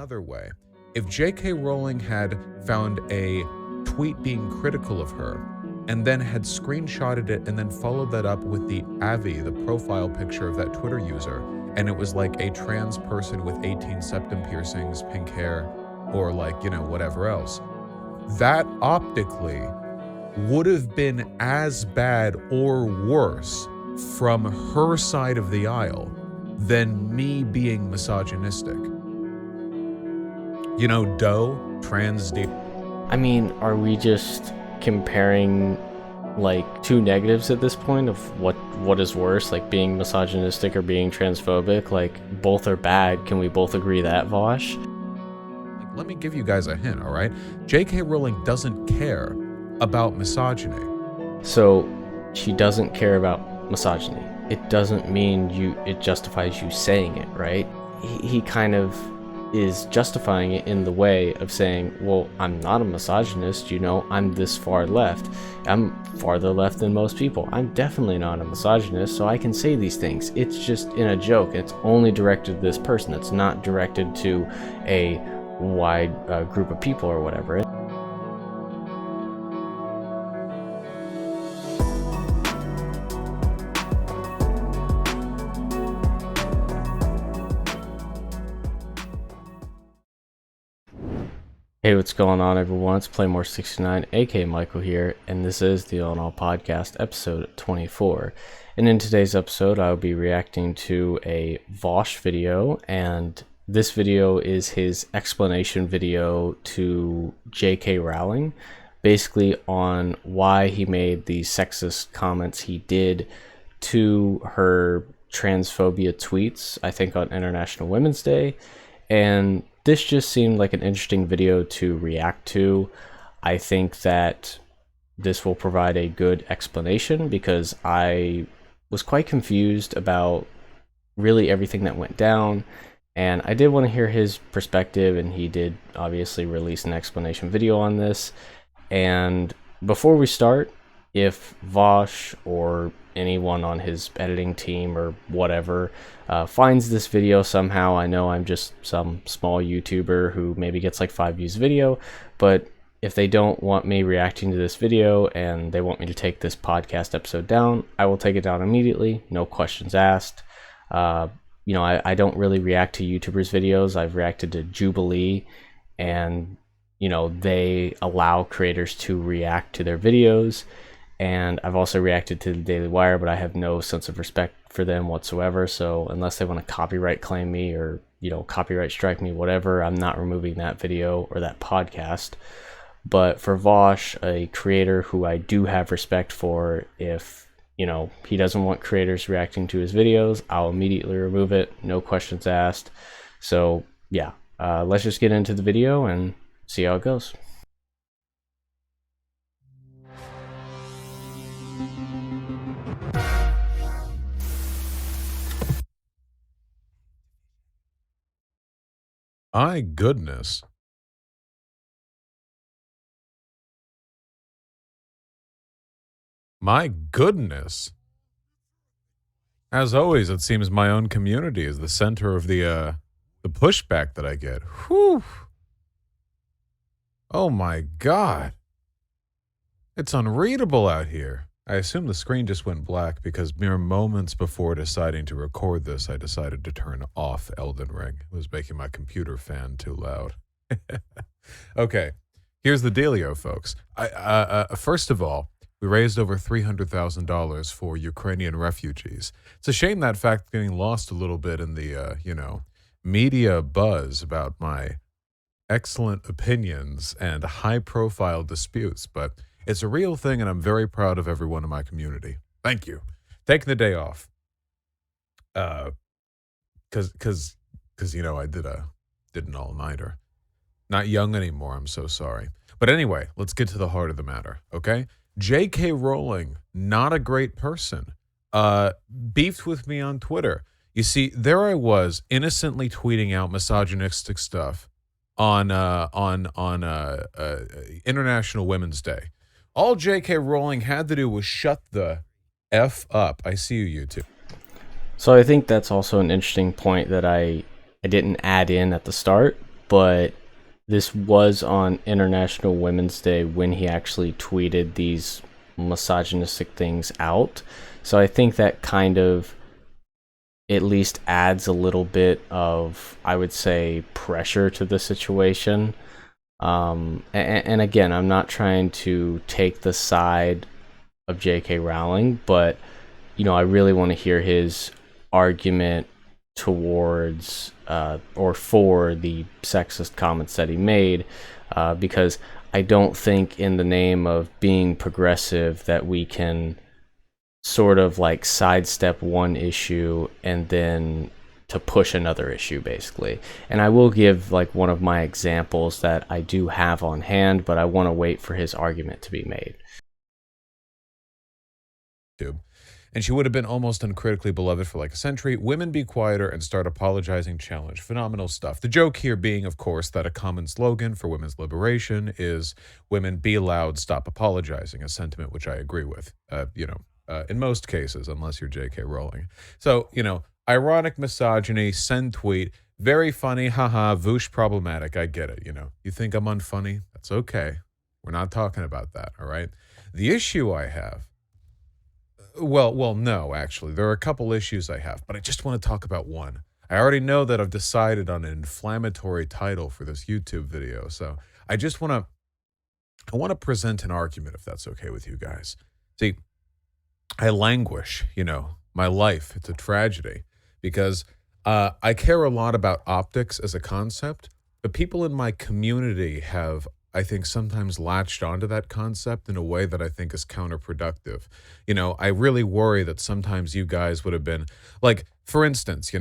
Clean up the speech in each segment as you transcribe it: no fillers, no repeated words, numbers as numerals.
another way. If JK Rowling had found a tweet being critical of her and then had screenshotted it and then followed that up with the AiA, the profile picture of that Twitter user, and it was like a trans person with 18 septum piercings, pink hair, or like, whatever else, that optically would have been as bad or worse from her side of the aisle than me being misogynistic. Trans D. I mean, are we just comparing like two negatives at this point of what is worse, like being misogynistic or being transphobic? Like, both are bad. Can we both agree that, Vaush? Let me give you guys a hint, all right? JK Rowling doesn't care about misogyny. So she doesn't care about misogyny. It doesn't mean it justifies you saying it, right? He kind of is justifying it in the way of saying, well, I'm not a misogynist, I'm this far left. I'm farther left than most people. I'm definitely not a misogynist, so I can say these things. It's just in a joke. It's only directed to this person. It's not directed to a wide group of people or whatever. Hey, what's going on, everyone? It's Playmore69, aka Michael here, and this is the All in All Podcast, episode 24. And in today's episode, I'll be reacting to a Vaush video, and this video is his explanation video to JK Rowling, basically on why he made the sexist comments he did to her transphobia tweets, I think on International Women's Day, and this just seemed like an interesting video to react to. I think that this will provide a good explanation because I was quite confused about really everything that went down, and I did want to hear his perspective, and he did obviously release an explanation video on this. And before we start, if Vaush or anyone on his editing team or whatever finds this video somehow, I know I'm just some small YouTuber who maybe gets like 5 views a video, but if they don't want me reacting to this video and they want me to take this podcast episode down, I will take it down immediately, no questions asked. I don't really react to YouTubers' videos. I've reacted to Jubilee, and they allow creators to react to their videos. And I've also reacted to the Daily Wire, but I have no sense of respect for them whatsoever. So unless they want to copyright claim me or, copyright strike me, whatever, I'm not removing that video or that podcast. But for Vaush, a creator who I do have respect for, if, he doesn't want creators reacting to his videos, I'll immediately remove it. No questions asked. So yeah, let's just get into the video and see how it goes. My goodness. My goodness. As always, it seems my own community is the center of the pushback that I get. Whew. Oh my God. It's unreadable out here. I assume the screen just went black because mere moments before deciding to record this, I decided to turn off Elden Ring. It was making my computer fan too loud. Okay, here's the dealio, folks. First of all, we raised over $300,000 for Ukrainian refugees. It's a shame that fact getting lost a little bit in the, media buzz about my excellent opinions and high-profile disputes, but it's a real thing, and I'm very proud of everyone in my community. Thank you. Taking the day off. Cause I did an all-nighter. Not young anymore, I'm so sorry. But anyway, let's get to the heart of the matter, okay? JK Rowling, not a great person. Beefed with me on Twitter. You see, there I was, innocently tweeting out misogynistic stuff on International Women's Day. All JK Rowling had to do was shut the F up. I see you, YouTube. So I think that's also an interesting point that I didn't add in at the start, but this was on International Women's Day when he actually tweeted these misogynistic things out. So I think that kind of at least adds a little bit of, I would say, pressure to the situation. And again, I'm not trying to take the side of JK Rowling, but I really want to hear his argument towards or for the sexist comments that he made, because I don't think in the name of being progressive that we can sort of like sidestep one issue and then to push another issue, basically. And I will give like one of my examples that I do have on hand, but I want to wait for his argument to be made. And she would have been almost uncritically beloved for like a century. Women be quieter and start apologizing challenge. Phenomenal stuff. The joke here being, of course, that a common slogan for women's liberation is women be loud, stop apologizing, a sentiment which I agree with, in most cases, unless you're JK Rowling. So, ironic misogyny, send tweet, very funny, haha, Vaush problematic, I get it, You think I'm unfunny? That's okay. We're not talking about that, all right? The issue I have, well, no, actually. There are a couple issues I have, but I just want to talk about one. I already know that I've decided on an inflammatory title for this YouTube video, so I want to present an argument, if that's okay with you guys. See, I languish, my life. It's a tragedy because I care a lot about optics as a concept, but people in my community have, I think, sometimes latched onto that concept in a way that I think is counterproductive. I really worry that sometimes you guys would have been, like, for instance,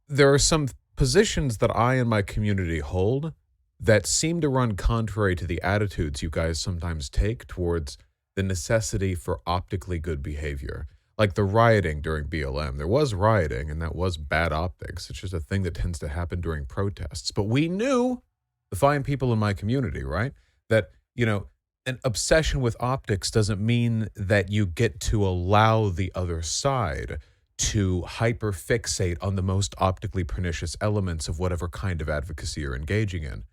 there are some positions that I and my community hold that seem to run contrary to the attitudes you guys sometimes take towards the necessity for optically good behavior. Like the rioting during BLM. There was rioting, and that was bad optics. It's just a thing that tends to happen during protests. But we knew, the fine people in my community, right, that, an obsession with optics doesn't mean that you get to allow the other side to hyperfixate on the most optically pernicious elements of whatever kind of advocacy you're engaging in.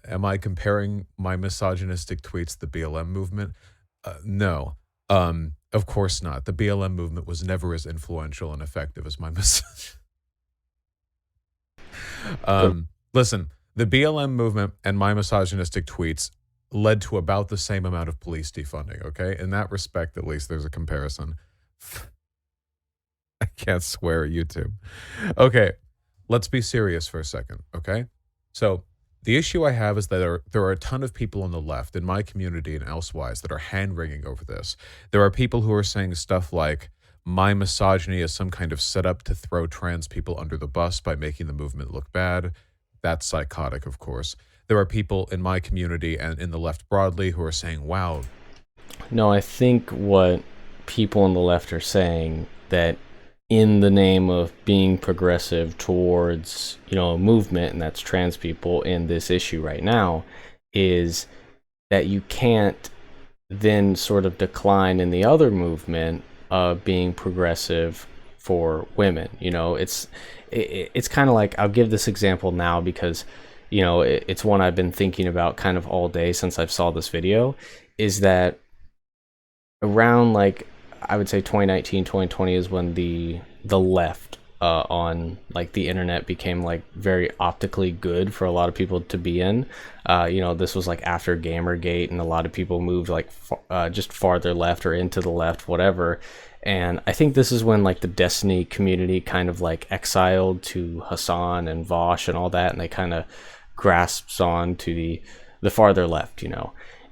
Am I comparing my misogynistic tweets to the BLM movement? No. Of course not. The BLM movement was never as influential and effective as my Listen, the BLM movement and my misogynistic tweets led to about the same amount of police defunding, okay? In that respect, at least, there's a comparison. I can't swear at YouTube. Okay, let's be serious for a second, okay? So the issue I have is that there are a ton of people on the left in my community and elsewise that are hand-wringing over this. There are people who are saying stuff like, my misogyny is some kind of setup to throw trans people under the bus by making the movement look bad. That's psychotic, of course. There are people in my community and in the left broadly who are saying, wow. No, I think what people on the left are saying, that in the name of being progressive towards, a movement, and that's trans people in this issue right now, is that you can't then sort of decline in the other movement of being progressive for women. It's kind of like, I'll give this example now because, it's one I've been thinking about kind of all day since I've saw this video, is that around like, I would say 2019, 2020 is when the left on like the internet became like very optically good for a lot of people to be in. This was like after Gamergate, and a lot of people moved like just farther left or into the left, whatever. And I think this is when like the Destiny community kind of like exiled to Hassan and Vaush and all that, and they kind of grasps on to the farther left,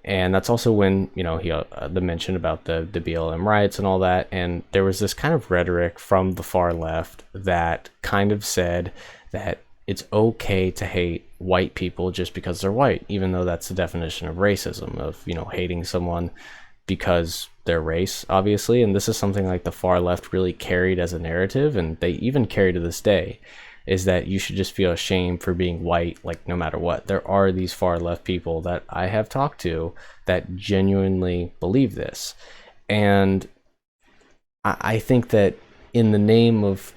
And that's also when, he the mention about the BLM riots and all that. And there was this kind of rhetoric from the far left that kind of said that it's okay to hate white people just because they're white, even though that's the definition of racism, of, hating someone because their race, obviously. And this is something like the far left really carried as a narrative, and they even carry to this day, is that you should just feel ashamed for being white, like no matter what. There are these far left people that I have talked to that genuinely believe this. And I think that in the name of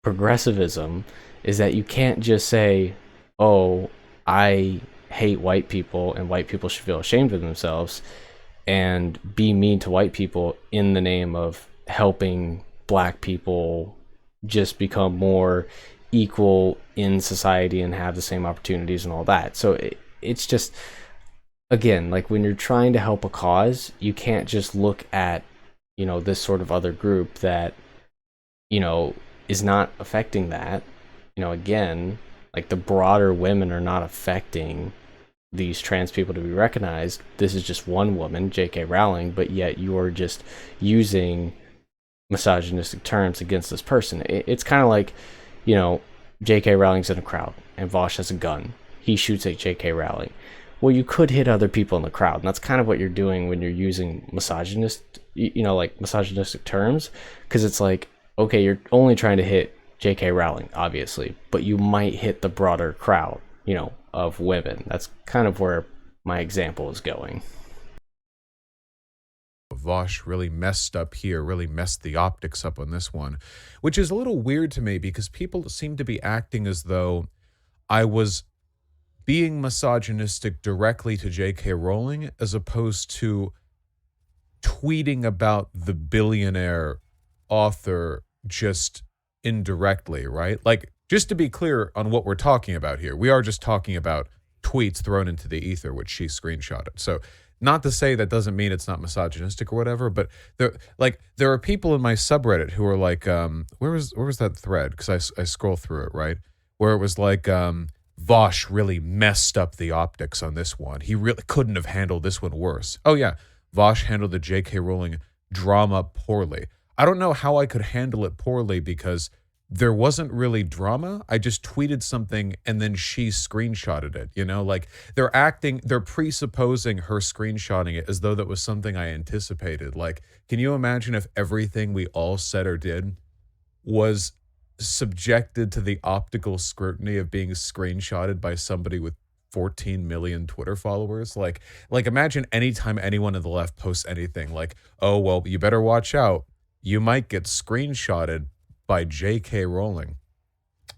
progressivism is that you can't just say, oh, I hate white people and white people should feel ashamed of themselves, and be mean to white people in the name of helping black people just become more equal in society and have the same opportunities and all that. So it's just, again, like when you're trying to help a cause, you can't just look at, this sort of other group that, is not affecting that. Again, like the broader women are not affecting these trans people to be recognized. This is just one woman, JK Rowling, but yet you are just using misogynistic terms against this person. It's kind of like, JK Rowling's in a crowd and Vaush has a gun. He shoots at JK Rowling. Well, you could hit other people in the crowd, and that's kind of what you're doing when you're using like misogynistic terms, because it's like, okay, you're only trying to hit JK Rowling, obviously, but you might hit the broader crowd, of women. That's kind of where my example is going. Vaush really messed up here, really messed the optics up on this one, which is a little weird to me because people seem to be acting as though I was being misogynistic directly to JK Rowling as opposed to tweeting about the billionaire author just indirectly, right? Like, just to be clear on what we're talking about here, we are just talking about tweets thrown into the ether, which she screenshotted. So not to say that doesn't mean it's not misogynistic or whatever, but there are people in my subreddit who are like, where was that thread? Because I scroll through it, right? Where it was like, Vaush really messed up the optics on this one. He really couldn't have handled this one worse. Oh yeah, Vaush handled the JK Rowling drama poorly. I don't know how I could handle it poorly because there wasn't really drama. I just tweeted something and then she screenshotted it, like they're presupposing her screenshotting it as though that was something I anticipated. Like, can you imagine if everything we all said or did was subjected to the optical scrutiny of being screenshotted by somebody with 14 million Twitter followers? Like imagine anytime anyone on the left posts anything like, oh, well, you better watch out. You might get screenshotted by JK Rowling.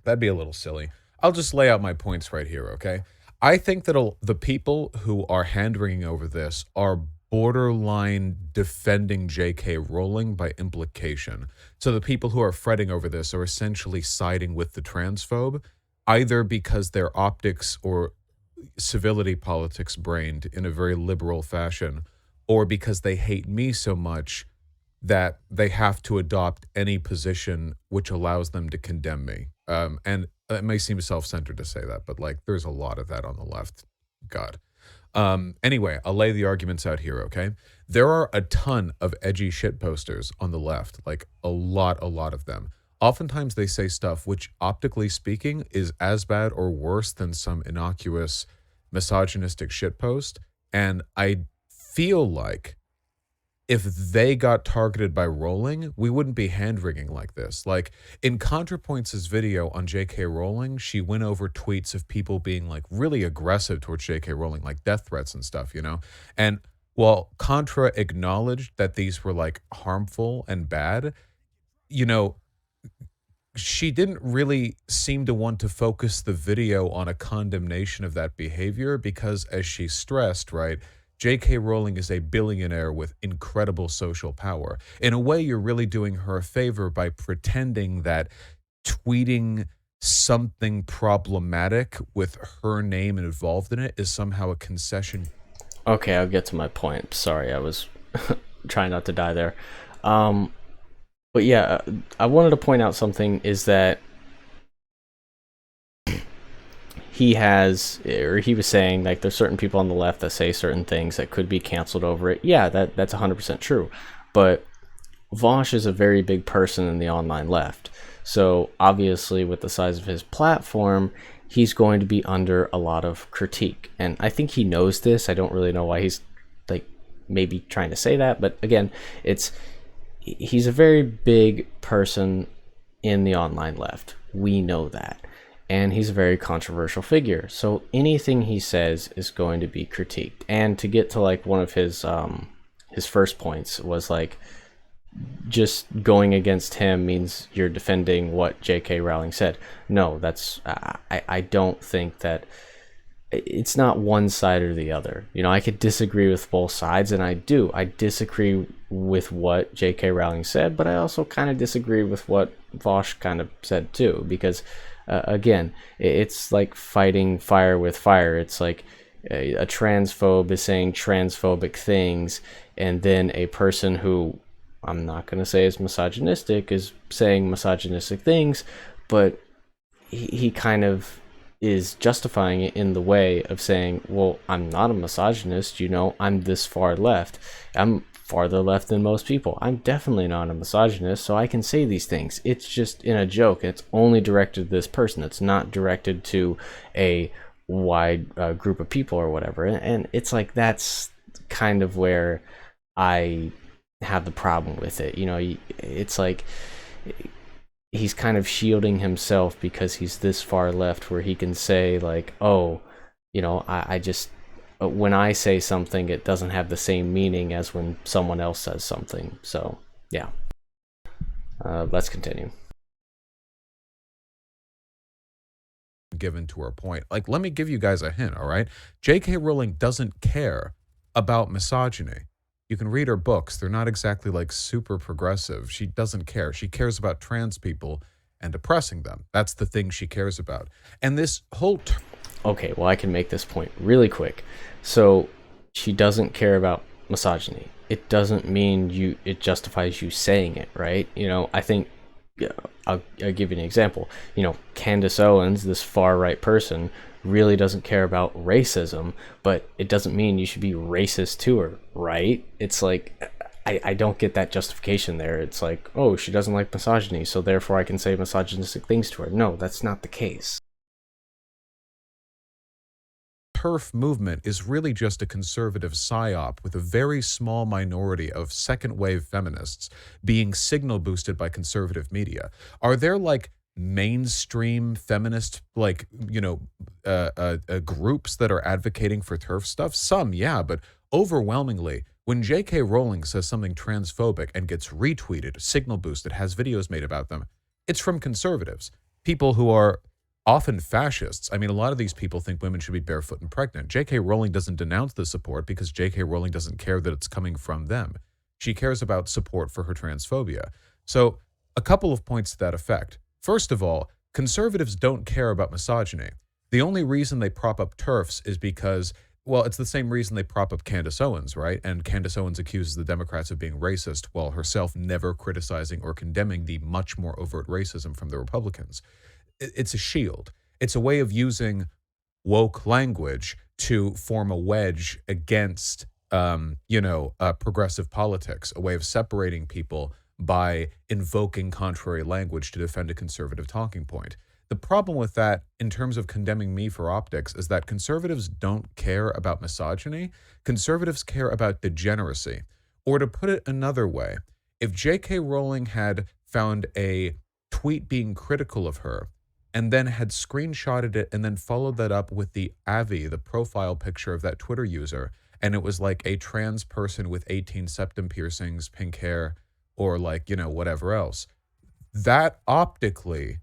That'd be a little silly. I'll just lay out my points right here, okay? I think that the people who are hand-wringing over this are borderline defending JK Rowling by implication. So the people who are fretting over this are essentially siding with the transphobe, either because their optics or civility politics brained in a very liberal fashion, or because they hate me so much that they have to adopt any position which allows them to condemn me. And it may seem self-centered to say that, but like there's a lot of that on the left. God. Anyway, I'll lay the arguments out here, okay? There are a ton of edgy shit posters on the left, like a lot of them. Oftentimes they say stuff which, optically speaking, is as bad or worse than some innocuous misogynistic shitpost. And I feel like if they got targeted by Rowling, we wouldn't be hand-wringing like this. Like, in ContraPoints' video on JK Rowling, she went over tweets of people being, like, really aggressive towards JK Rowling, like death threats and stuff, And while Contra acknowledged that these were, like, harmful and bad, she didn't really seem to want to focus the video on a condemnation of that behavior because, as she stressed, right, JK Rowling is a billionaire with incredible social power. In a way, you're really doing her a favor by pretending that tweeting something problematic with her name involved in it is somehow a concession. Okay, I'll get to my point. Sorry, I was trying not to die there. But yeah, I wanted to point out something is that he was saying like there's certain people on the left that say certain things that could be canceled over it. Yeah, that's 100% true. But Vaush is a very big person in the online left. So obviously with the size of his platform, he's going to be under a lot of critique. And I think he knows this. I don't really know why he's like maybe trying to say that. But again, he's a very big person in the online left. We know that. And he's a very controversial figure. So anything he says is going to be critiqued. And to get to like one of his first points was like, just going against him means you're defending what JK Rowling said. No, that's I don't think that it's not one side or the other. You know, I could disagree with both sides, and I do. I disagree with what J.K. Rowling said, but I also kind of disagree with what Vaush kind of said too, because again, it's like fighting fire with fire. It's like a transphobe is saying transphobic things, and then a person who I'm not going to say is misogynistic is saying misogynistic things, but he kind of is justifying it in the way of saying, well, I'm not a misogynist, you know, I'm this far left. I'm farther left than most people. I'm definitely not a misogynist, so I can say these things. It's just in a joke. It's only directed to this person. It's not directed to a wide group of people or whatever. And it's like, that's kind of where I have the problem with it. You know, it's like he's kind of shielding himself because he's this far left, where he can say like, oh, you know, I just, when I say something, it doesn't have the same meaning as when someone else says something. So yeah, let's continue. Given to her point. Like, let me give you guys a hint, all right? JK Rowling doesn't care about misogyny. You can read her books. They're not exactly like super progressive. She doesn't care. She cares about trans people and oppressing them. That's the thing she cares about. And this whole... Okay, well, I can make this point really quick. So she doesn't care about misogyny. It doesn't mean it justifies you saying it, right? You know, I think, I'll give you an example. You know, Candace Owens, this far right person, really doesn't care about racism, but it doesn't mean you should be racist to her, right? It's like, I don't get that justification there. It's like, oh, she doesn't like misogyny, so therefore I can say misogynistic things to her. No, that's not the case. TERF movement is really just a conservative psyop with a very small minority of second-wave feminists being signal boosted by conservative media. Are there like mainstream feminist, like, you know, groups that are advocating for TERF stuff? Some, yeah, but overwhelmingly, when JK Rowling says something transphobic and gets retweeted, signal boosted, has videos made about them, it's from conservatives, people who are often fascists. I mean, a lot of these people think women should be barefoot and pregnant. JK Rowling doesn't denounce the support because JK Rowling doesn't care that it's coming from them. She cares about support for her transphobia. So a couple of points to that effect. First of all, conservatives don't care about misogyny. The only reason they prop up TERFs is because, well, it's the same reason they prop up Candace Owens, right? And Candace Owens accuses the Democrats of being racist while herself never criticizing or condemning the much more overt racism from the Republicans. It's a shield. It's a way of using woke language to form a wedge against, progressive politics, a way of separating people by invoking contrary language to defend a conservative talking point. The problem with that, in terms of condemning me for optics, is that conservatives don't care about misogyny. Conservatives care about degeneracy. Or to put it another way, if J.K. Rowling had found a tweet being critical of her and then had screenshotted it and then followed that up with the AvI, the profile picture of that Twitter user, and it was like a trans person with 18 septum piercings, pink hair, or like, you know, whatever else, that optically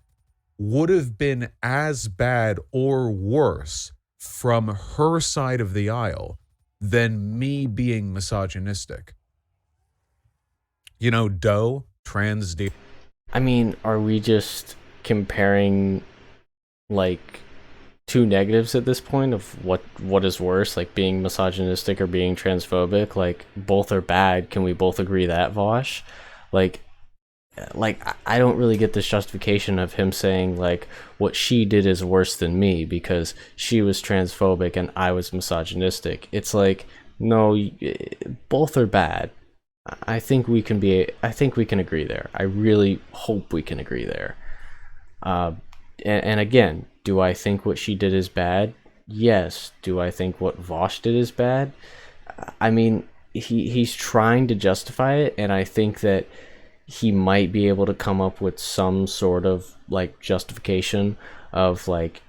would have been as bad or worse from her side of the aisle than me being misogynistic. You know, Doe, trans D. I mean, are we just comparing like two negatives at this point of what is worse, like being misogynistic or being transphobic? Like, both are bad. Can we both agree that, Vaush? Like I don't really get this justification of him saying like what she did is worse than me because she was transphobic and I was misogynistic. It's like, no, both are bad. I think we can agree there. I really hope we can agree there. And again, do I think what she did is bad? Yes. Do I think what Vaush did is bad? I mean, he's trying to justify it, and I think that he might be able to come up with some sort of like justification of like,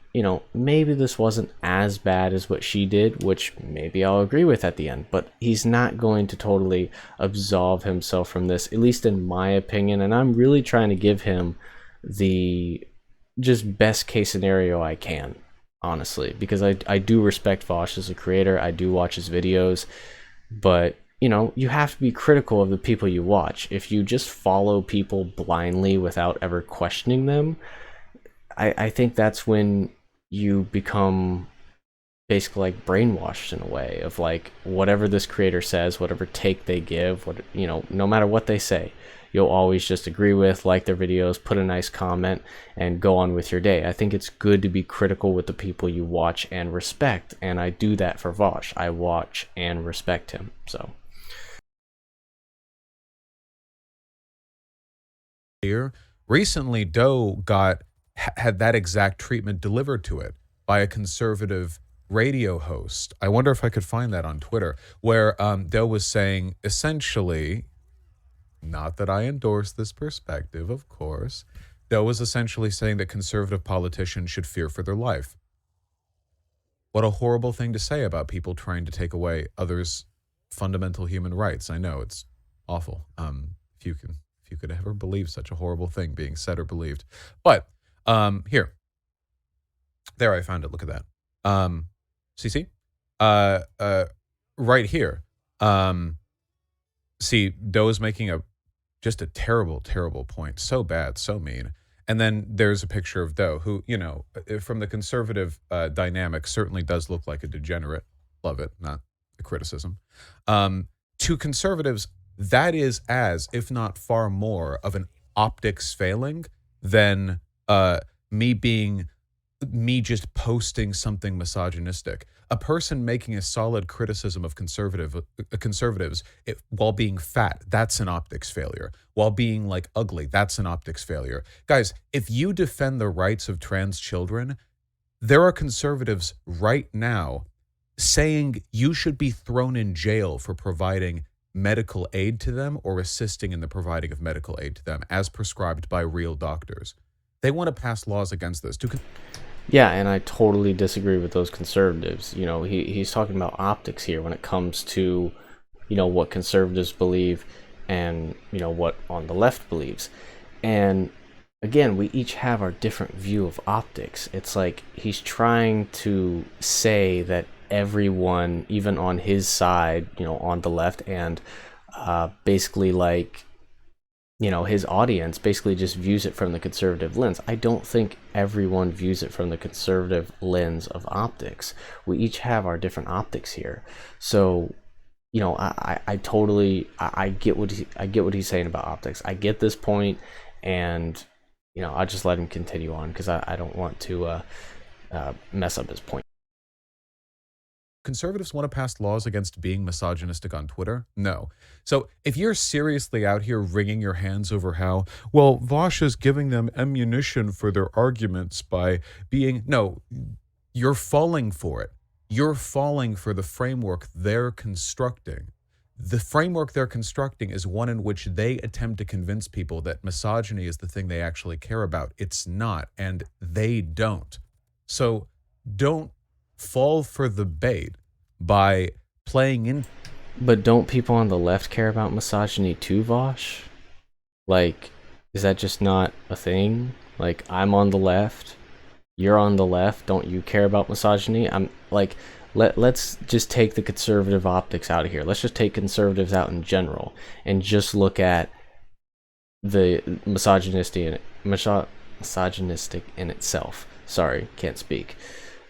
maybe this wasn't as bad as what she did, which maybe I'll agree with at the end, but he's not going to totally absolve himself from this, at least in my opinion. And I'm really trying to give him the just best case scenario I can, honestly, because I do respect Vaush as a creator. I do watch his videos, but you have to be critical of the people you watch. If you just follow people blindly without ever questioning them, I think that's when you become basically like brainwashed in a way of like whatever this creator says, whatever take they give, no matter what they say, you'll always just agree with, like their videos, put a nice comment, and go on with your day. I think it's good to be critical with the people you watch and respect, and I do that for Vaush. I watch and respect him. So here recently, Doe had that exact treatment delivered to it by a conservative radio host. I wonder if I could find that on Twitter, where Doe was saying essentially, not that I endorse this perspective, of course, Doe was essentially saying that conservative politicians should fear for their life. What a horrible thing to say about people trying to take away others' fundamental human rights. I know it's awful. If you could ever believe such a horrible thing being said or believed. But here, there, I found it. Look at that. CC, right here. See, Doe is making just a terrible, terrible point. So bad, so mean. And then there's a picture of Doe, who, from the conservative dynamic, certainly does look like a degenerate. Love it, not a criticism. To conservatives, that is as, if not far more, of an optics failing than me just posting something misogynistic. A person making a solid criticism of conservatives while being fat, that's an optics failure. While being like ugly, that's an optics failure. Guys, if you defend the rights of trans children, there are conservatives right now saying you should be thrown in jail for providing medical aid to them or assisting in the providing of medical aid to them as prescribed by real doctors. They want to pass laws against this. yeah, and I totally disagree with those conservatives. He's talking about optics here when it comes to what conservatives believe and what on the left believes. And again, we each have our different view of optics. It's like he's trying to say that everyone, even on his side, on the left, and basically like his audience basically just views it from the conservative lens. I don't think everyone views it from the conservative lens of optics. We each have our different optics here. So I totally get what he's saying about optics. I get this point, and I'll just let him continue on because I don't want to mess up his point. Conservatives want to pass laws against being misogynistic on Twitter? No. So if you're seriously out here wringing your hands over how, well, Vaush is giving them ammunition for their arguments by being, no, you're falling for it. You're falling for the framework they're constructing. The framework they're constructing is one in which they attempt to convince people that misogyny is the thing they actually care about. It's not, and they don't. So don't fall for the bait by playing in. But don't people on the left care about misogyny too, Vaush? Like, is that just not a thing? Like, I'm on the left, you're on the left, don't you care about misogyny? I'm like, let's just take the conservative optics out of here. Let's just take conservatives out in general and just look at the misogynistic in itself. Sorry, can't speak.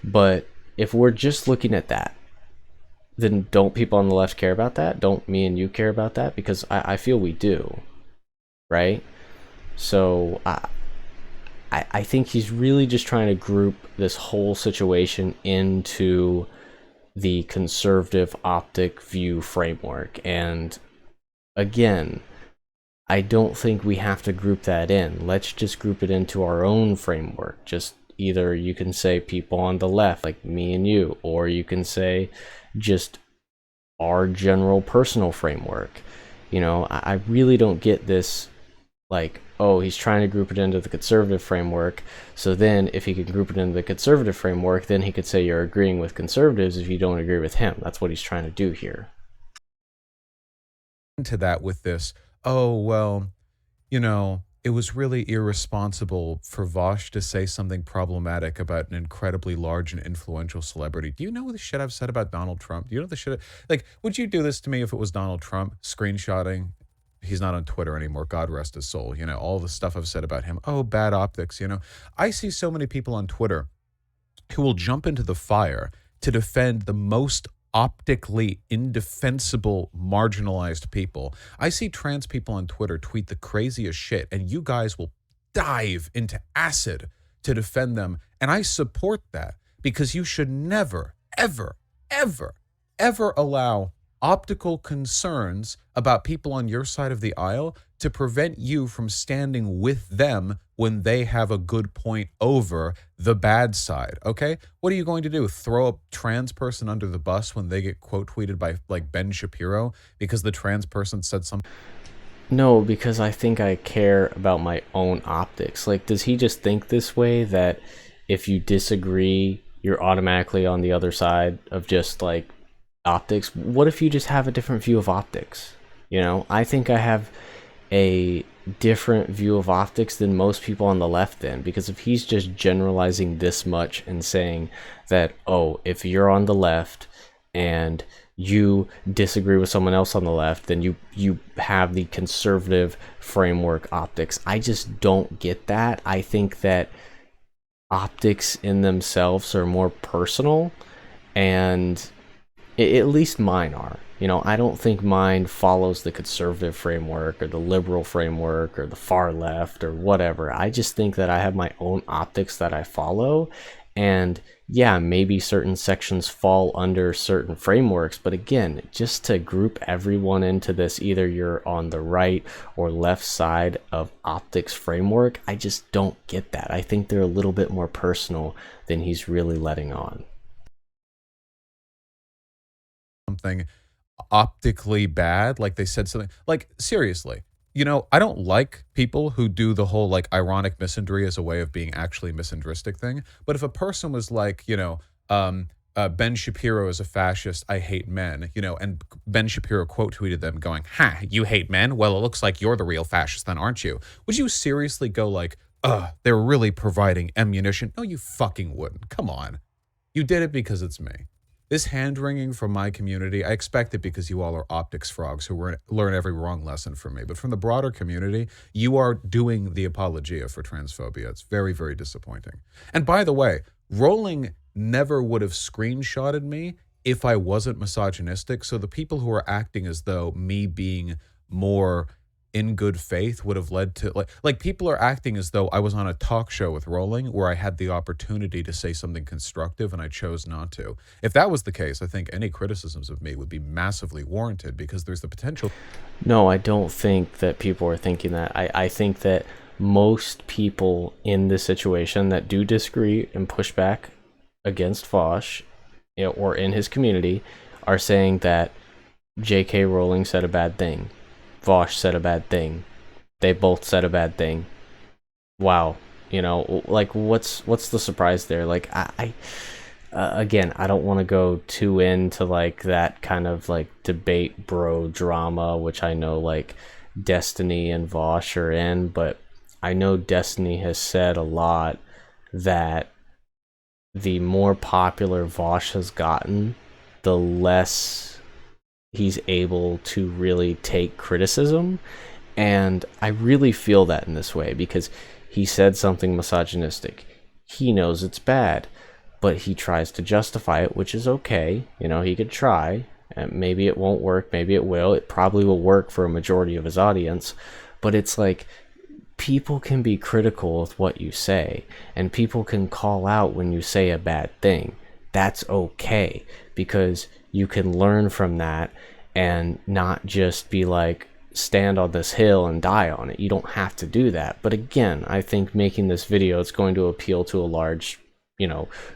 But if we're just looking at that, then don't people on the left care about that? Don't me and you care about that? Because I feel we do, right? So I think he's really just trying to group this whole situation into the conservative optic view framework. And again, I don't think we have to group that in. Let's just group it into our own framework. Just either you can say people on the left, like me and you, or you can say just our general personal framework. I really don't get this like oh, he's trying to group it into the conservative framework. So then if he can group it into the conservative framework, then he could say you're agreeing with conservatives if you don't agree with him. That's what he's trying to do here. To that with this, oh, well, it was really irresponsible for Vaush to say something problematic about an incredibly large and influential celebrity. Do you know the shit I've said about Donald Trump? Do you know the shit? Like, would you do this to me if it was Donald Trump screenshotting? He's not on Twitter anymore. God rest his soul. All the stuff I've said about him. Oh, bad optics. I see so many people on Twitter who will jump into the fire to defend the most optically indefensible, marginalized people. I see trans people on Twitter tweet the craziest shit, and you guys will dive into acid to defend them. And I support that because you should never, ever, ever, ever allow optical concerns about people on your side of the aisle to prevent you from standing with them when they have a good point over the bad side, okay? What are you going to do? Throw a trans person under the bus when they get quote tweeted by like Ben Shapiro because the trans person said something? No, because I think I care about my own optics. Like, does he just think this way, that if you disagree, you're automatically on the other side of just like optics? What if you just have a different view of optics? I think I have a different view of optics than most people on the left then, because if he's just generalizing this much and saying that, oh, if you're on the left and you disagree with someone else on the left, then you have the conservative framework optics. I just don't get that. I think that optics in themselves are more personal, and at least mine are. I don't think mine follows the conservative framework or the liberal framework or the far left or whatever. I just think that I have my own optics that I follow. And yeah, maybe certain sections fall under certain frameworks. But again, just to group everyone into this, either you're on the right or left side of optics framework, I just don't get that. I think they're a little bit more personal than he's really letting on. Something optically bad, like they said something like, seriously, I don't like people who do the whole like ironic misandry as a way of being actually misandristic thing. But if a person was like, Ben Shapiro is a fascist, I hate men, and Ben Shapiro quote tweeted them going, ha, you hate men? Well, it looks like you're the real fascist then, aren't you? Would you seriously go like, they're really providing ammunition? No, you fucking wouldn't. Come on. You did it because it's me. This hand-wringing from my community, I expect it because you all are optics frogs who learn every wrong lesson from me. But from the broader community, you are doing the apologia for transphobia. It's very, very disappointing. And by the way, Rowling never would have screenshotted me if I wasn't misogynistic. So the people who are acting as though me being more in good faith would have led to like people are acting as though I was on a talk show with Rowling where I had the opportunity to say something constructive and I chose not to. If that was the case, I think any criticisms of me would be massively warranted because there's the potential. No, I don't think that people are thinking that. I think that most people in this situation that do disagree and push back against Vaush, or in his community, are saying that JK Rowling said a bad thing. Vaush said a bad thing. They both said a bad thing. Wow, like what's the surprise there? Like I again, I don't want to go too into like that kind of like debate bro drama, which I know like Destiny and Vaush are in, but I know Destiny has said a lot that the more popular Vaush has gotten, the less he's able to really take criticism. And I really feel that in this way because he said something misogynistic. He knows it's bad, but he tries to justify it, which is okay. He could try, and maybe it won't work, maybe it will. It probably will work for a majority of his audience, but it's like people can be critical of what you say, and people can call out when you say a bad thing. That's okay, because you can learn from that and not just be like, stand on this hill and die on it. You don't have to do that. But again, I think making this video, it's going to appeal to a large,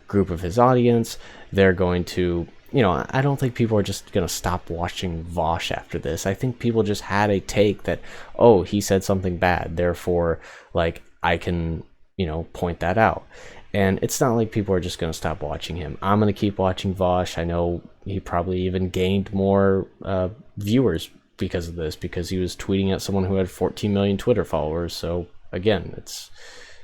group of his audience. They're going to I don't think people are just going to stop watching Vaush after this. I think people just had a take that, oh, he said something bad, therefore, like, I can, point that out. And it's not like people are just going to stop watching him. I'm going to keep watching Vaush. I know he probably even gained more viewers because of this, because he was tweeting at someone who had 14 million Twitter followers. So again,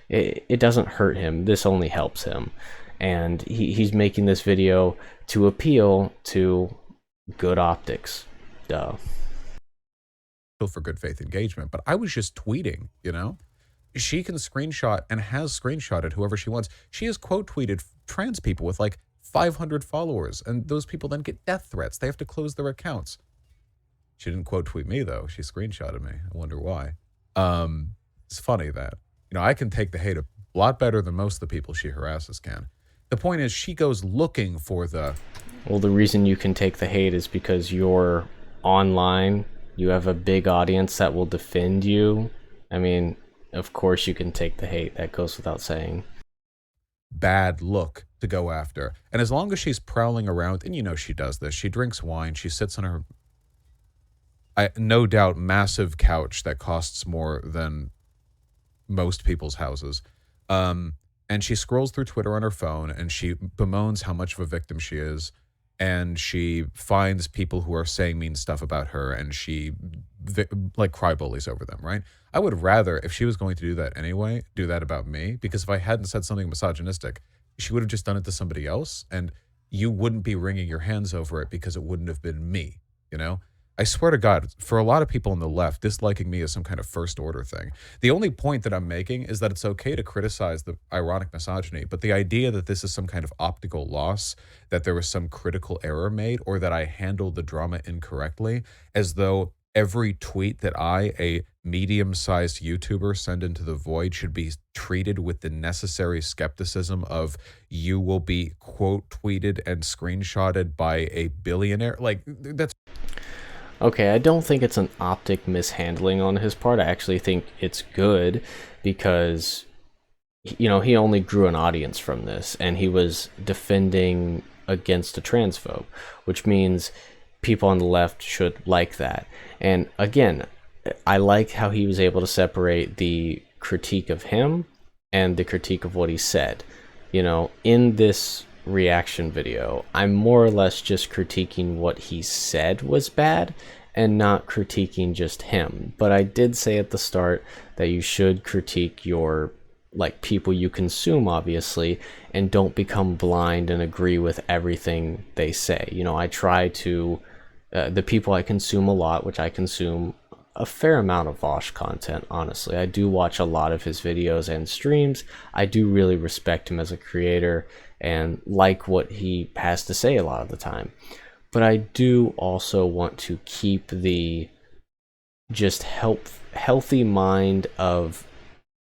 it doesn't hurt him. This only helps him. And he's making this video to appeal to good optics. Duh. For good faith engagement, but I was just tweeting, She can screenshot and has screenshotted whoever she wants. She has quote tweeted trans people with like 500 followers, and those people then get death threats. They have to close their accounts. She didn't quote tweet me though. She screenshotted me. I wonder why. It's funny that, I can take the hate a lot better than most of the people she harasses can. The point is, she goes looking for the... Well, the reason you can take the hate is because you're online. You have a big audience that will defend you. I mean, of course you can take the hate. That goes without saying. Bad look to go after. And as long as she's prowling around, and she does this, she drinks wine, she sits on her, no doubt, massive couch that costs more than most people's houses. And she scrolls through Twitter on her phone, and she bemoans how much of a victim she is. And she finds people who are saying mean stuff about her, and she cry bullies over them, right? I would rather, if she was going to do that anyway, do that about me, because if I hadn't said something misogynistic, she would have just done it to somebody else, and you wouldn't be wringing your hands over it because it wouldn't have been me, I swear to God, for a lot of people on the left, disliking me is some kind of first order thing. The only point that I'm making is that it's okay to criticize the ironic misogyny, but the idea that this is some kind of optical loss, that there was some critical error made, or that I handled the drama incorrectly, as though every tweet that I, a medium-sized YouTuber, send into the void should be treated with the necessary skepticism of you will be quote tweeted and screenshotted by a billionaire. Like, that's... Okay, I don't think it's an optic mishandling on his part. I actually think it's good because, he only grew an audience from this, and he was defending against a transphobe, which means people on the left should like that. And again, I like how he was able to separate the critique of him and the critique of what he said. In this reaction video, I'm more or less just critiquing what he said was bad and not critiquing just him. But I did say at the start that you should critique your people you consume, obviously, and don't become blind and agree with everything they say. I try to the people I consume a lot, which I consume a fair amount of Vaush content, honestly. I do watch a lot of his videos and streams. I do really respect him as a creator and like what he has to say a lot of the time. But I do also want to keep the just healthy mind of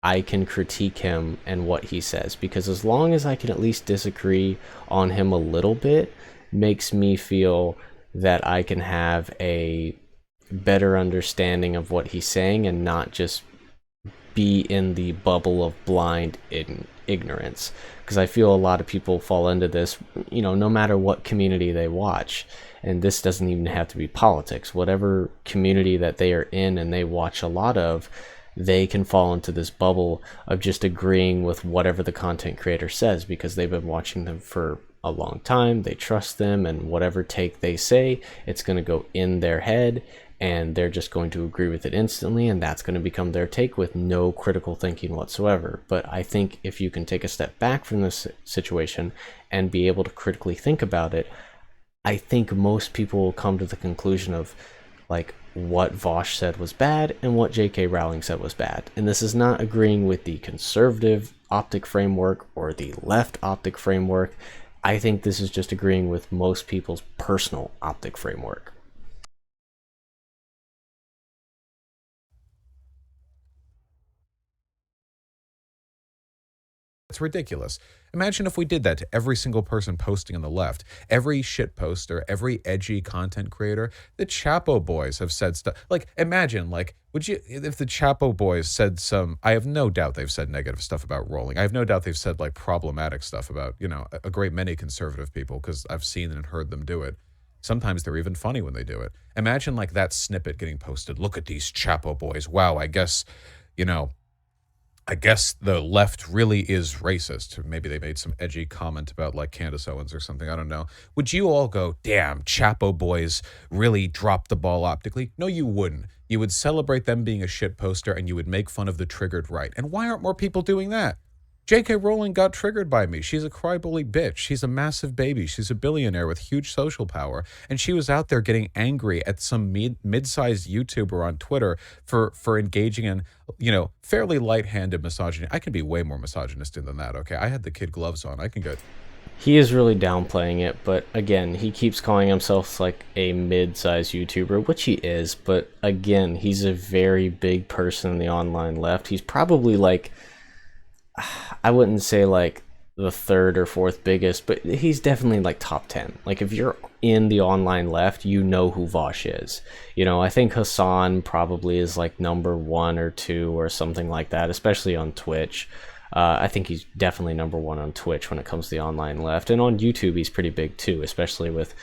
I can critique him and what he says, because as long as I can at least disagree on him a little bit, makes me feel that I can have a better understanding of what he's saying and not just be in the bubble of blind ignorance. Because I feel a lot of people fall into this, no matter what community they watch. And this doesn't even have to be politics. Whatever community that they are in and they watch a lot of, they can fall into this bubble of just agreeing with whatever the content creator says because they've been watching them for a long time. They trust them, and whatever take they say, it's going to go in their head, and they're just going to agree with it instantly, and that's going to become their take with no critical thinking whatsoever. But I think if you can take a step back from this situation and be able to critically think about it, I think most people will come to the conclusion of what Vaush said was bad and what JK Rowling said was bad. And this is not agreeing with the conservative optic framework or the left optic framework. I think this is just agreeing with most people's personal optic framework. It's ridiculous. Imagine if we did that to every single person posting on the left, every shit poster, every edgy content creator. The Chapo boys have said stuff. Imagine, Would you, if the Chapo boys said some, I have no doubt they've said negative stuff about Rowling. I have no doubt they've said like problematic stuff about, a great many conservative people because I've seen and heard them do it. Sometimes they're even funny when they do it. Imagine like that snippet getting posted. Look at these Chapo boys. Wow, you know, I guess the left really is racist. Maybe they made some edgy comment about like Candace Owens or something. I don't know. Would you all go, damn, Chapo boys really dropped the ball optically? No, you wouldn't. You would celebrate them being a shit poster and you would make fun of the triggered right. And why aren't more people doing that? JK Rowling got triggered by me. She's a crybaby bitch. She's a massive baby. She's a billionaire with huge social power. And she was out there getting angry at some mid-sized YouTuber on Twitter for engaging in, fairly light-handed misogyny. I can be way more misogynistic than that, okay? I had the kid gloves on. I can go. He is really downplaying it, but again, he keeps calling himself like a mid-sized YouTuber, which he is, but again, he's a very big person in the online left. He's probably like, I wouldn't say like the third or fourth biggest, but he's definitely like top 10. Like if you're in the online left, you know who Vaush is. I think Hassan probably is like number 1 or 2 or something like that, especially on Twitch. I think he's definitely number 1 on Twitch when it comes to the online left. And on YouTube, he's pretty big too, especially with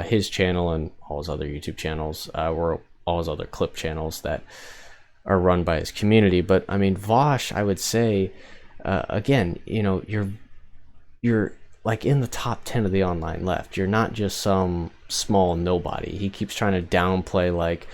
his channel and all his other YouTube channels, or all his other clip channels that are run by his community. But I mean, Vaush, I would say, again, you're like in the top 10 of the online left. You're not just some small nobody. He keeps trying to downplay like,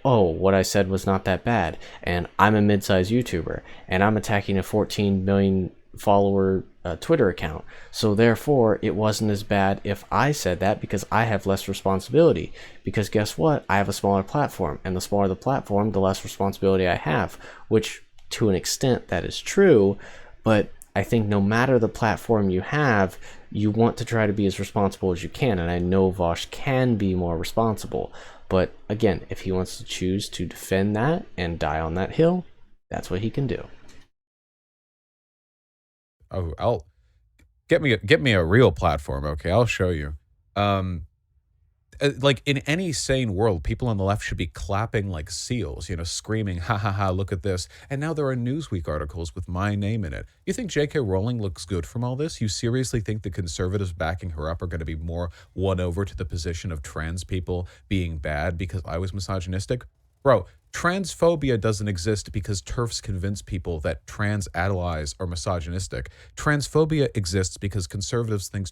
oh, what I said was not that bad, and I'm a mid-sized YouTuber, and I'm attacking a 14 million follower Twitter account, so therefore it wasn't as bad if I said that because I have less responsibility, because guess what, I have a smaller platform, and the smaller the platform, the less responsibility I have, which to an extent that is true, but I think no matter the platform you have, you want to try to be as responsible as you can, and I know Vaush can be more responsible, but again, if he wants to choose to defend that and die on that hill, that's what he can do. Oh, I'll get me a real platform, okay? I'll show you. Like in any sane world, people on the left should be clapping like seals, screaming, ha ha ha, look at this. And now there are Newsweek articles with my name in it. You think JK Rowling looks good from all this? You seriously think the conservatives backing her up are going to be more won over to the position of trans people being bad because I was misogynistic? Bro, transphobia doesn't exist because TERFs convince people that trans allies are misogynistic. Transphobia exists because conservatives think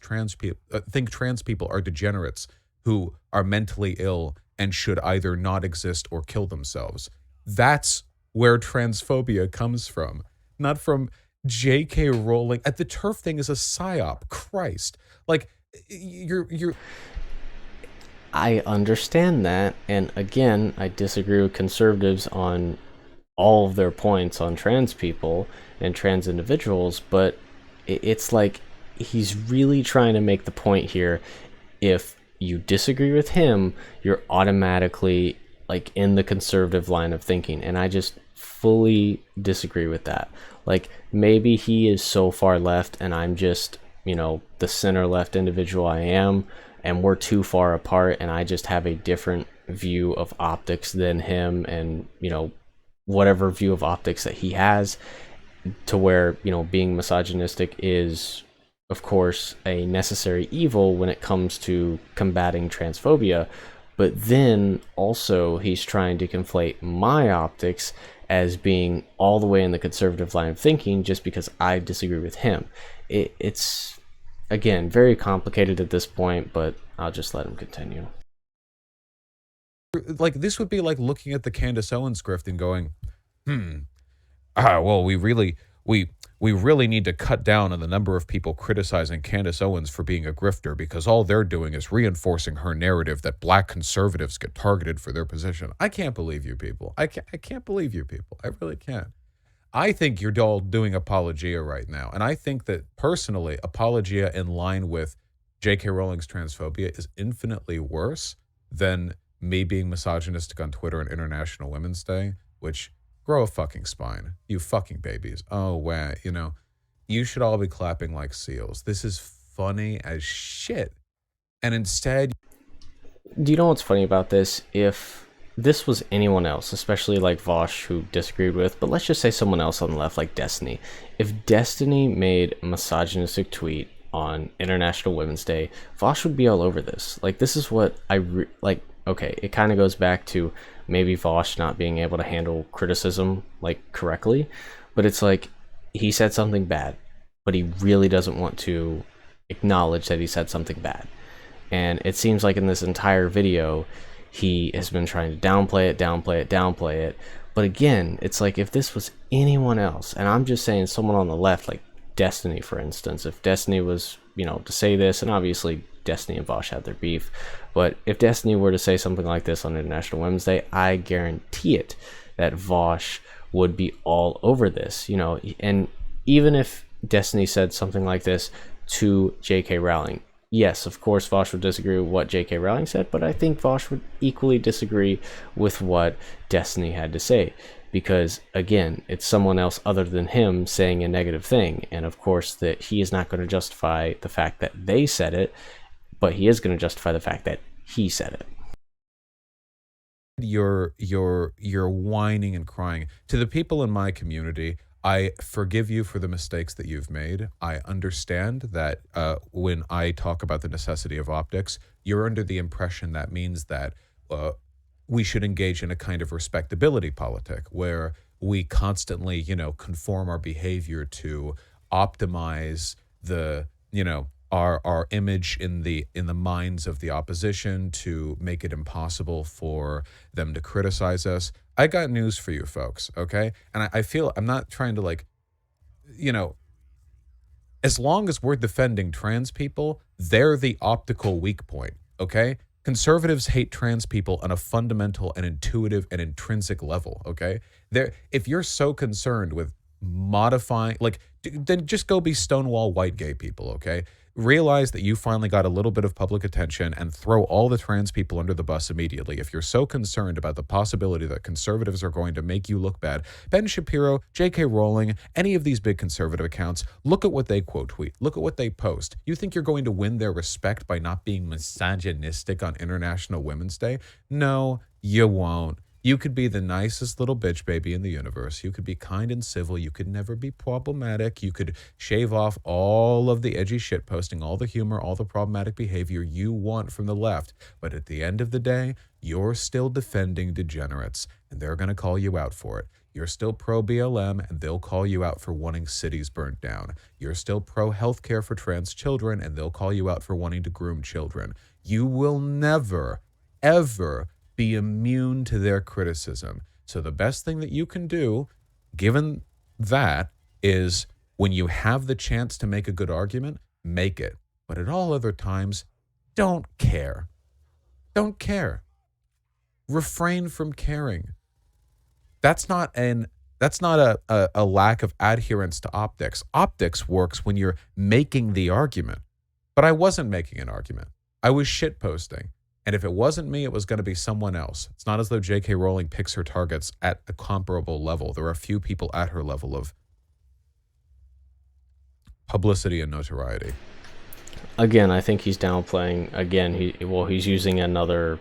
trans people are degenerates who are mentally ill and should either not exist or kill themselves. That's where transphobia comes from, not from JK Rowling. The TERF thing is a psyop. Christ. Like, you're I understand that, and again, I disagree with conservatives on all of their points on trans people and trans individuals, but it's like he's really trying to make the point here. If you disagree with him, you're automatically like in the conservative line of thinking, and I just fully disagree with that. Like maybe he is so far left and I'm just, the center left individual I am, and we're too far apart and I just have a different view of optics than him, and whatever view of optics that he has, to where being misogynistic is of course a necessary evil when it comes to combating transphobia, but then also he's trying to conflate my optics as being all the way in the conservative line of thinking just because I disagree with him. It's again very complicated at this point, but I'll just let him continue. like, this would be like looking at the Candace Owens grift and going, well, we really need to cut down on the number of people criticizing Candace Owens for being a grifter because all they're doing is reinforcing her narrative that black conservatives get targeted for their position. I can't believe you people. I can't believe you people. I really can't. I think you're all doing apologia right now. And I think that personally, apologia in line with JK Rowling's transphobia is infinitely worse than me being misogynistic on Twitter on International Women's Day, which grow a fucking spine. You fucking babies. Oh, wow. You should all be clapping like seals. This is funny as shit. And instead, Do you know what's funny about this? If this was anyone else, especially like Vaush, who disagreed with, but let's just say someone else on the left, like Destiny. If Destiny made a misogynistic tweet on International Women's Day, Vaush would be all over this. Like, this is what like. Okay, it kind of goes back to maybe Vaush not being able to handle criticism like correctly, but it's like he said something bad, but he really doesn't want to acknowledge that he said something bad. And it seems like in this entire video, he has been trying to downplay it, downplay it, downplay it. But again, it's like if this was anyone else, and I'm just saying someone on the left, like Destiny, for instance, if Destiny was, to say this, and obviously Destiny and Vaush had their beef, but if Destiny were to say something like this on International Women's Day, I guarantee it that Vaush would be all over this, and even if Destiny said something like this to JK Rowling, yes, of course, Vaush would disagree with what JK Rowling said, but I think Vaush would equally disagree with what Destiny had to say. Because, again, it's someone else other than him saying a negative thing. And, of course, that he is not going to justify the fact that they said it, but he is going to justify the fact that he said it. You're whining and crying. To the people in my community, I forgive you for the mistakes that you've made. I understand that when I talk about the necessity of optics, you're under the impression that means that we should engage in a kind of respectability politic where we constantly, conform our behavior to optimize the, our image in the minds of the opposition, to make it impossible for them to criticize us. I got news for you folks, okay? And I feel I'm not trying to as long as we're defending trans people, they're the optical weak point, okay? Conservatives hate trans people on a fundamental and intuitive and intrinsic level, okay? If you're so concerned with modifying, then just go be Stonewall white gay people, okay? Realize that you finally got a little bit of public attention and throw all the trans people under the bus immediately. If you're so concerned about the possibility that conservatives are going to make you look bad, Ben Shapiro, JK Rowling, any of these big conservative accounts, look at what they quote tweet. Look at what they post. You think you're going to win their respect by not being misogynistic on International Women's Day? No, you won't. You could be the nicest little bitch baby in the universe. You could be kind and civil. You could never be problematic. You could shave off all of the edgy shit posting, all the humor, all the problematic behavior you want from the left. But at the end of the day, you're still defending degenerates, and they're going to call you out for it. You're still pro-BLM, and they'll call you out for wanting cities burnt down. You're still pro-healthcare for trans children, and they'll call you out for wanting to groom children. You will never, ever be immune to their criticism. So the best thing that you can do, given that, is when you have the chance to make a good argument, make it. But at all other times, don't care. Don't care. Refrain from caring. That's not a lack of adherence to optics. Optics works when you're making the argument. But I wasn't making an argument. I was shitposting. And if it wasn't me, it was going to be someone else. It's not as though JK Rowling picks her targets at a comparable level. There are a few people at her level of publicity and notoriety. Again, I think he's downplaying. Again, he's using another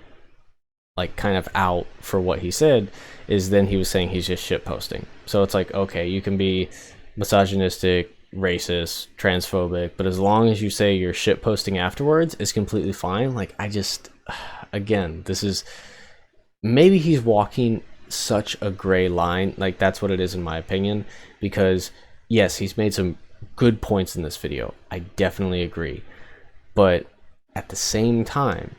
kind of out for what he said, is then he was saying he's just shit posting. So it's like, okay, you can be misogynistic, racist, transphobic, but as long as you say you're shit posting afterwards, it's completely fine. Again, this is, maybe he's walking such a gray line. That's what it is in my opinion, because yes, he's made some good points in this video. I definitely agree. But at the same time,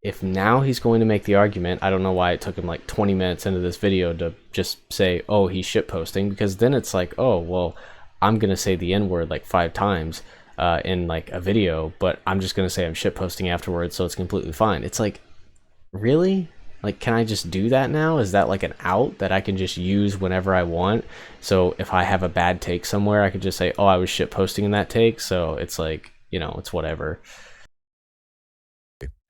if now he's going to make the argument, I don't know why it took him 20 minutes into this video to just say, oh, he's shit posting, because then it's like, oh, well, I'm going to say the N-word 5 times in a video, but I'm just going to say I'm shit posting afterwards, so it's completely fine. It's really? Can I just do that now? Is that an out that I can just use whenever I want? So if I have a bad take somewhere, I could just say, oh, I was shit posting in that take, so it's it's whatever.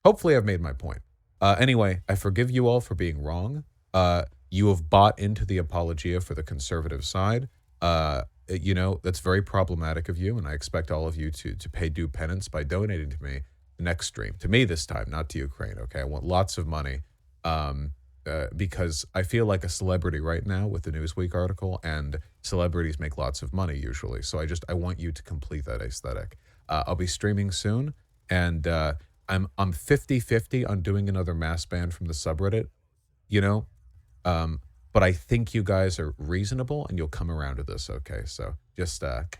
Hopefully I've made my point. Anyway, I forgive you all for being wrong. You have bought into the apologia for the conservative side. That's very problematic of you, and I expect all of you to pay due penance by donating to me the next stream. To me this time, not to Ukraine, okay? I want lots of money. because I feel like a celebrity right now with the Newsweek article, and celebrities make lots of money usually. So I want you to complete that aesthetic. I'll be streaming soon, and I'm 50-50 on doing another mass ban from the subreddit, you know. Um, but I think you guys are reasonable, and you'll come around to this. Okay, so just don't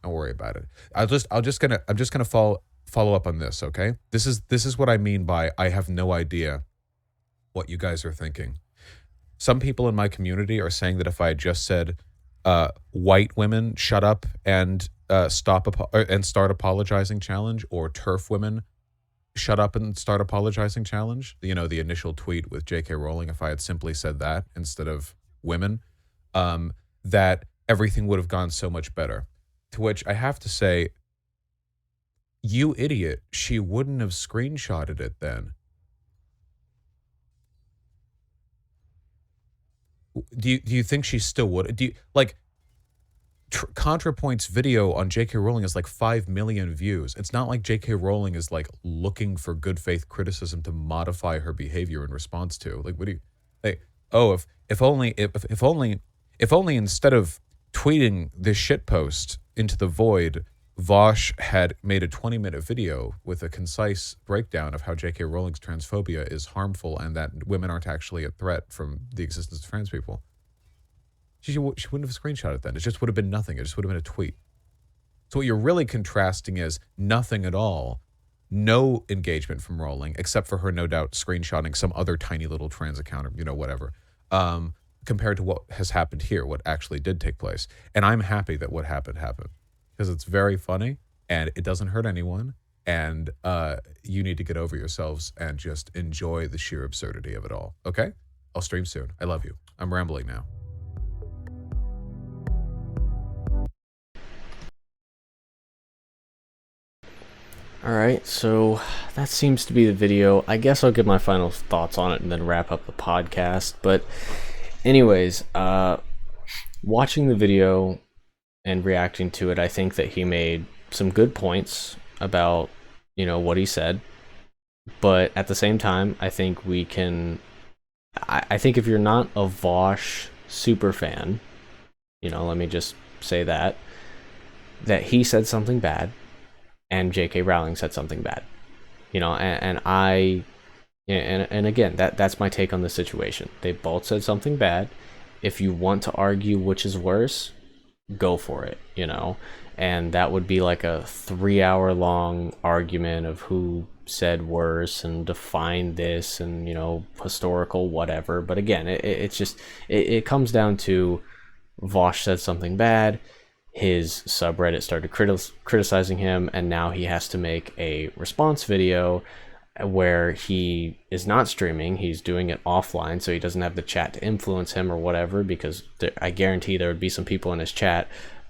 worry about it. I'm just gonna follow up on this. Okay, this is what I mean by I have no idea what you guys are thinking. Some people in my community are saying that if I had just said, "White women, shut up and and start apologizing challenge," or "Turf women, shut up and start apologizing challenge," the initial tweet with JK Rowling, if I had simply said that instead of women, that everything would have gone so much better. To which I have to say, you idiot, she wouldn't have screenshotted it then. Do you think she still would? Do you like ContraPoint's video on JK Rowling is like 5 million views. It's not like JK Rowling is like looking for good faith criticism to modify her behavior in response to. Like, what do you like? Oh, if only instead of tweeting this shit post into the void, Vaush had made a 20-minute video with a concise breakdown of how JK Rowling's transphobia is harmful and that women aren't actually a threat from the existence of trans people. She wouldn't have screenshot it then. It just would have been nothing. It just would have been a tweet. So what you're really contrasting is nothing at all. No engagement from Rowling, except for her no doubt screenshotting some other tiny little trans account or, whatever, compared to what has happened here, what actually did take place. And I'm happy that what happened happened because it's very funny and it doesn't hurt anyone. And you need to get over yourselves and just enjoy the sheer absurdity of it all. Okay? I'll stream soon. I love you. I'm rambling now. Alright, so that seems to be the video. I guess I'll give my final thoughts on it and then wrap up the podcast. But anyways, watching the video and reacting to it, I think that he made some good points about, what he said. But at the same time, I think we can... I think if you're not a Vaush super fan, let me just say that he said something bad, and JK Rowling said something bad, and again, that's my take on the situation. They both said something bad. If you want to argue which is worse, go for it, and that would be like a 3-hour long argument of who said worse and defined this and, historical whatever. But again, it comes down to Vaush said something bad, his subreddit started criticizing him, and now he has to make a response video where he is not streaming. He's doing it offline, so he doesn't have the chat to influence him or whatever, because I guarantee there would be some people in his chat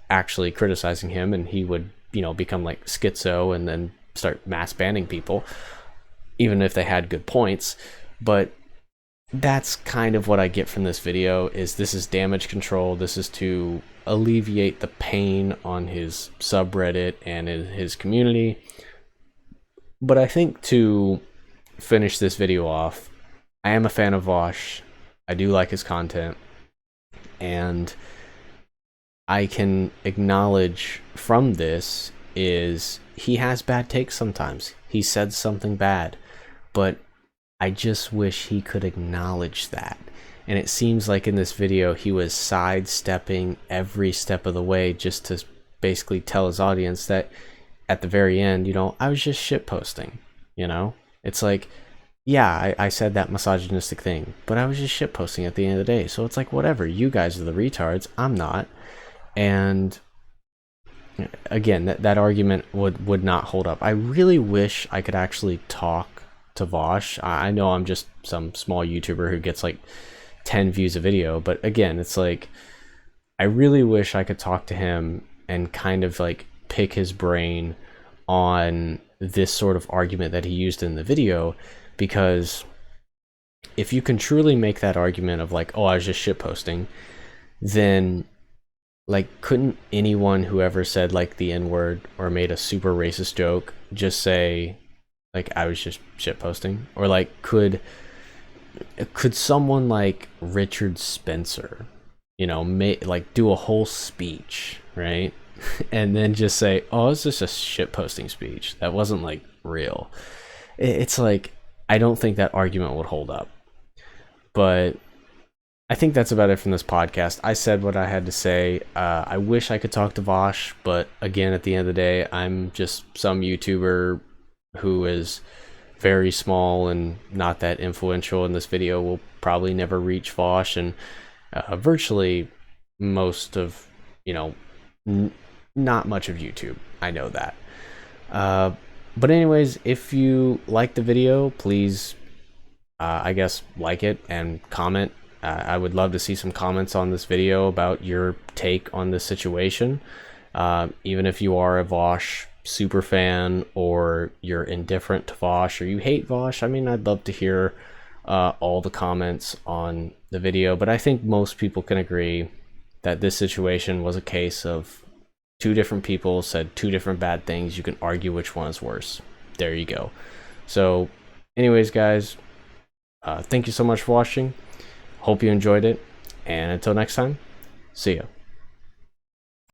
actually criticizing him, and he would, become like schizo and then start mass banning people, even if they had good points. But that's kind of what I get from this video. This is damage control. This is to alleviate the pain on his subreddit and in his community. But I think to finish this video off, I am a fan of Vaush. I do like his content, and I can acknowledge from this is he has bad takes sometimes. He said something bad, but I just wish he could acknowledge that. And it seems like in this video he was sidestepping every step of the way just to basically tell his audience that at the very end, I was just shitposting. It's like, yeah, I said that misogynistic thing, but I was just shitposting at the end of the day. So it's like, whatever, you guys are the retards, I'm not. And again, that argument would not hold up. I really wish I could actually talk to Vaush. I know I'm just some small YouTuber who gets like 10 views a video, but again, it's like, I really wish I could talk to him and kind of like pick his brain on this sort of argument that he used in the video, because if you can truly make that argument of like, oh, I was just shitposting, then like, couldn't anyone who ever said like the N-word or made a super racist joke just say like, I was just shitposting? Or like, could could someone like Richard Spencer, like do a whole speech, right? And then just say, oh, it's just a shit posting speech. That wasn't like real. It's like, I don't think that argument would hold up. But I think that's about it from this podcast. I said what I had to say. I wish I could talk to Vaush, but again, at the end of the day, I'm just some YouTuber who is very small and not that influential, and this video will probably never reach Vaush and virtually most of, not much of YouTube. I know that. But anyways, if you like the video, please, I guess, like it and comment. I would love to see some comments on this video about your take on this situation. Even if you are a Vaush super fan, or you're indifferent to Vaush, or you hate Vaush, I mean, I'd love to hear all the comments on the video. But I think most people can agree that this situation was a case of two different people said two different bad things. You can argue which one is worse. There you go. So anyways, guys, thank you so much for watching. Hope you enjoyed it, and until next time, see ya.